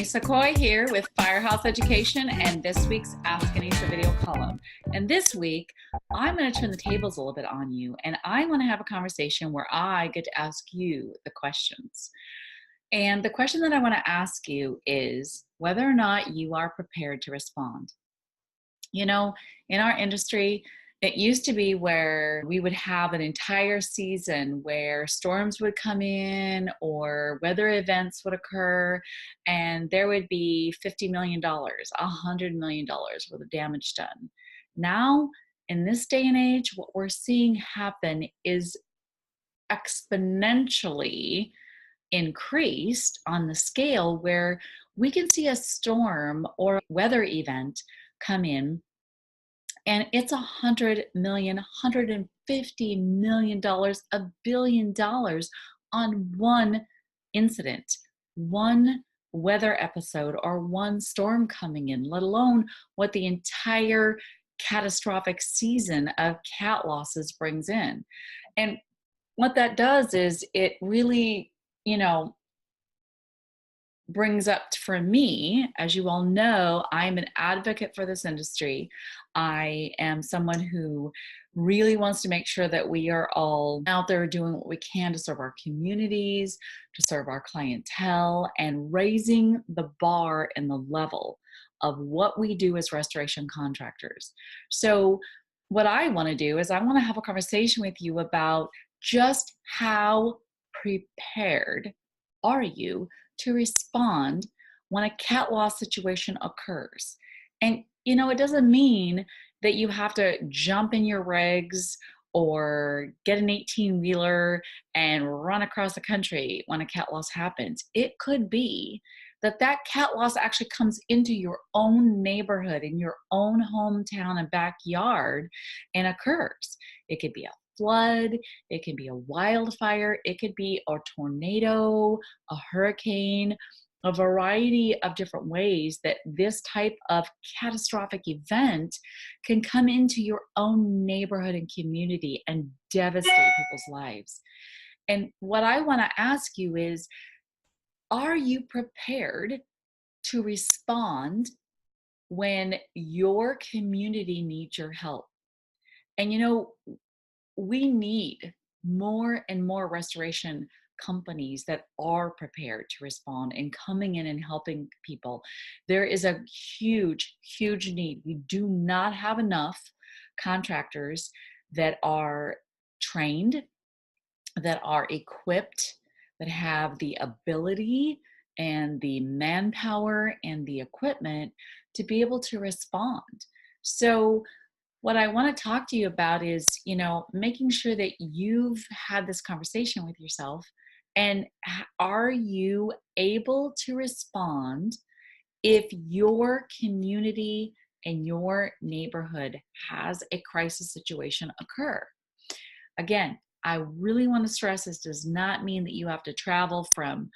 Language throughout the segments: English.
Anissa Coy here with Firehouse Education and this week's Ask Anissa video column. And this week, I'm going to turn the tables a little bit on you, and I want to have a conversation where I get to ask you the questions. And the question that I want to ask you is whether or not you are prepared to respond. You know, in our industry, it used to be where we would have an entire season where storms would come in or weather events would occur, and there would be $50 million, $100 million worth of damage done. Now, in this day and age, what we're seeing happen is exponentially increased on the scale where we can see a storm or weather event come in and it's $100 million, $150 million, $1 billion on one incident, one weather episode, or one storm coming in, let alone what the entire catastrophic season of cat losses brings in. And what that does is it really, brings up for me, as you all know, I'm an advocate for this industry. I am someone who really wants to make sure that we are all out there doing what we can to serve our communities, to serve our clientele, and raising the bar and the level of what we do as restoration contractors. So what I want to do is I want to have a conversation with you about just how prepared are you to respond when a cat loss situation occurs. And it doesn't mean that you have to jump in your regs or get an 18-wheeler and run across the country when a cat loss happens. It could be that cat loss actually comes into your own neighborhood, in your own hometown and backyard, and occurs. It could be a flood, it can be a wildfire, it could be a tornado, a hurricane, a variety of different ways that this type of catastrophic event can come into your own neighborhood and community and devastate people's lives. And what I want to ask you is, are you prepared to respond when your community needs your help? And we need more and more restoration companies that are prepared to respond and coming in and helping people. There is a huge, huge need. We do not have enough contractors that are trained, that are equipped, that have the ability and the manpower and the equipment to be able to respond. So what I want to talk to you about is, making sure that you've had this conversation with yourself, and are you able to respond if your community and your neighborhood has a crisis situation occur? Again, I really want to stress this does not mean that you have to travel from,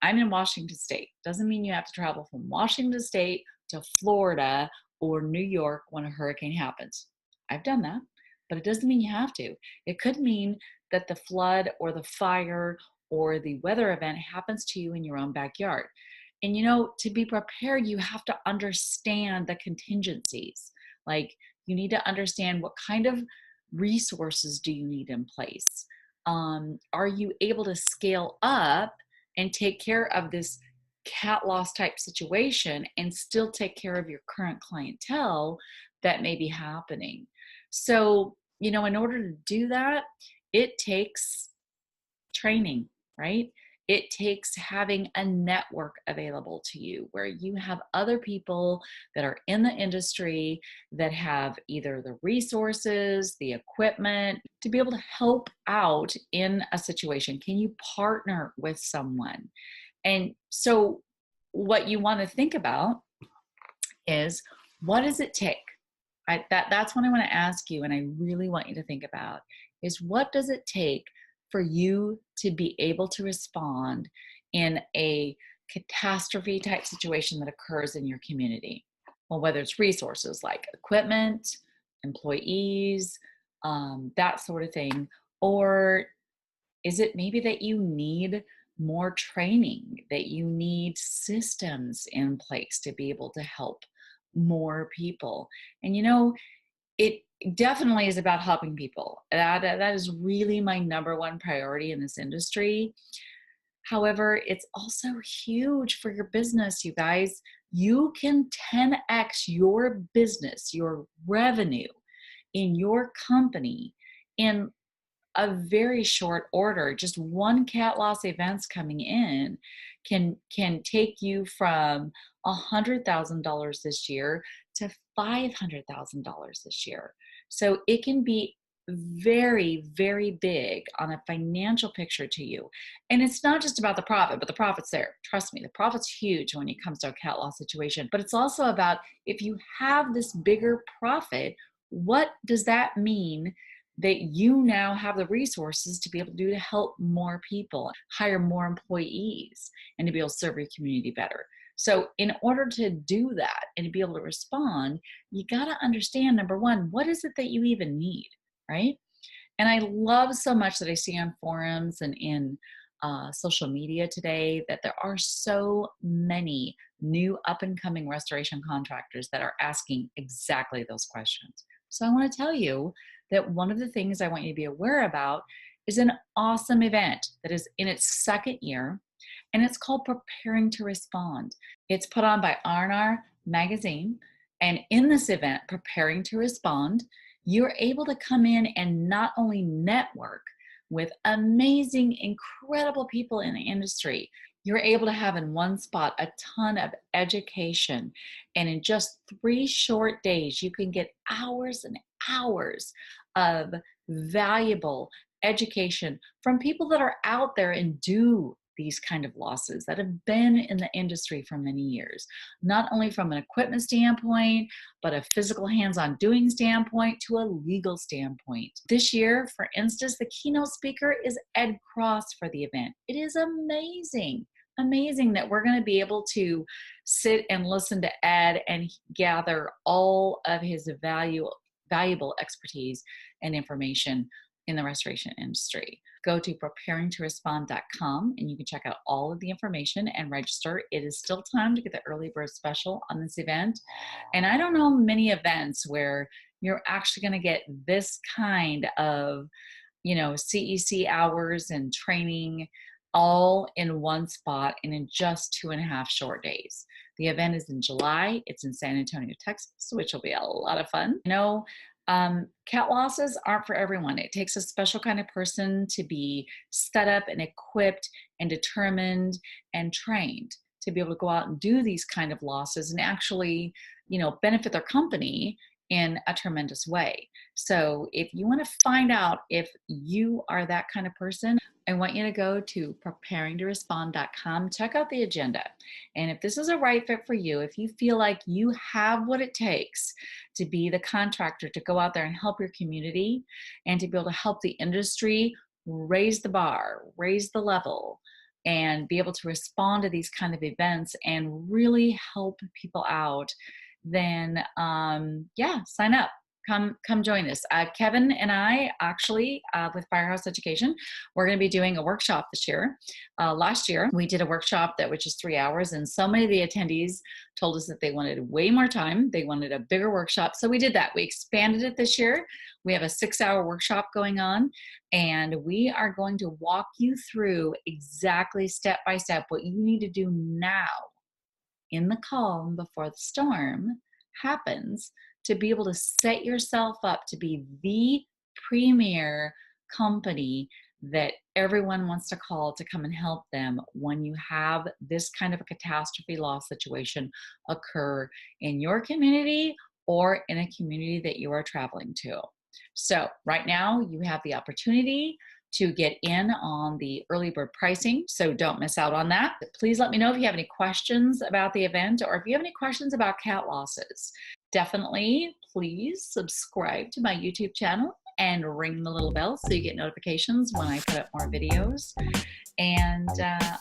I'm in Washington State. Doesn't mean you have to travel from Washington State to Florida or New York when a hurricane happens. I've done that, but it doesn't mean you have to. It could mean that the flood or the fire or the weather event happens to you in your own backyard. And to be prepared, you have to understand the contingencies. Like, you need to understand what kind of resources do you need in place. Are you able to scale up and take care of this cat loss type situation and still take care of your current clientele that may be happening? So, in order to do that, it takes training, right? It takes having a network available to you where you have other people that are in the industry that have either the resources, the equipment to be able to help out in a situation. Can you partner with someone? And so what you want to think about is, what does it take? That's what I want to ask you, and I really want you to think about is, what does it take for you to be able to respond in a catastrophe type situation that occurs in your community? Well, whether it's resources like equipment, employees, that sort of thing, or is it maybe that you need more training, that you need systems in place to be able to help more people. And it definitely is about helping people. That is really my number one priority in this industry. However, it's also huge for your business, you guys. You can 10x your business, your revenue in your company in a very short order. Just one cat loss events coming in can take you from $100,000 this year to $500,000 this year. So it can be very, very big on a financial picture to you. And it's not just about the profit, but the profit's there. Trust me, the profit's huge when it comes to a cat loss situation. But it's also about, if you have this bigger profit, what does that mean that you now have the resources to be able to do to help more people, hire more employees, and to be able to serve your community better? So in order to do that and to be able to respond, you got to understand, number one, what is it that you even need, right? And I love so much that I see on forums and in social media today that there are so many new up and coming restoration contractors that are asking exactly those questions. So I want to tell you that one of the things I want you to be aware about is an awesome event that is in its second year, and it's called Preparing to Respond. It's put on by R&R Magazine, and in this event, Preparing to Respond, you're able to come in and not only network with amazing, incredible people in the industry, you're able to have in one spot a ton of education. And in just 3 short days, you can get hours and hours of valuable education from people that are out there and do these kind of losses, that have been in the industry for many years, not only from an equipment standpoint, but a physical hands-on doing standpoint to a legal standpoint. This year, for instance, the keynote speaker is Ed Cross for the event. It is amazing that we're going to be able to sit and listen to Ed and gather all of his valuable expertise and information in the restoration industry. Go to preparingtorespond.com and you can check out all of the information and register. It is still time to get the early bird special on this event. And I don't know many events where you're actually going to get this kind of, CEC hours and training all in one spot and in just 2.5 short days. The event is in July. It's in San Antonio, Texas, which will be a lot of fun. Cat losses aren't for everyone. It takes a special kind of person to be set up and equipped and determined and trained to be able to go out and do these kind of losses and actually, benefit their company in a tremendous way. So if you want to find out if you are that kind of person, I want you to go to preparingtorespond.com, check out the agenda. And if this is a right fit for you, if you feel like you have what it takes to be the contractor to go out there and help your community and to be able to help the industry raise the bar, raise the level, and be able to respond to these kind of events and really help people out, then sign up. Come join us. Kevin and I actually, with Firehouse Education, we're going to be doing a workshop this year. Last year, we did a workshop that was just 3 hours, and so many of the attendees told us that they wanted way more time. They wanted a bigger workshop. So we did that. We expanded it this year. We have a 6-hour workshop going on, and we are going to walk you through exactly step by step what you need to do now in the calm before the storm happens to be able to set yourself up to be the premier company that everyone wants to call to come and help them when you have this kind of a catastrophe loss situation occur in your community or in a community that you are traveling to. So right now you have the opportunity to get in on the early bird pricing, so don't miss out on that. Please let me know if you have any questions about the event or if you have any questions about cat losses. Definitely, please subscribe to my YouTube channel and ring the little bell so you get notifications when I put up more videos. And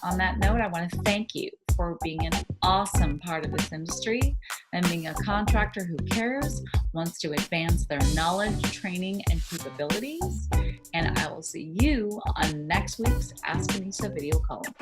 on that note, I want to thank you for being an awesome part of this industry and being a contractor who cares, wants to advance their knowledge, training, and capabilities. And I will see you on next week's Ask Anissa video column.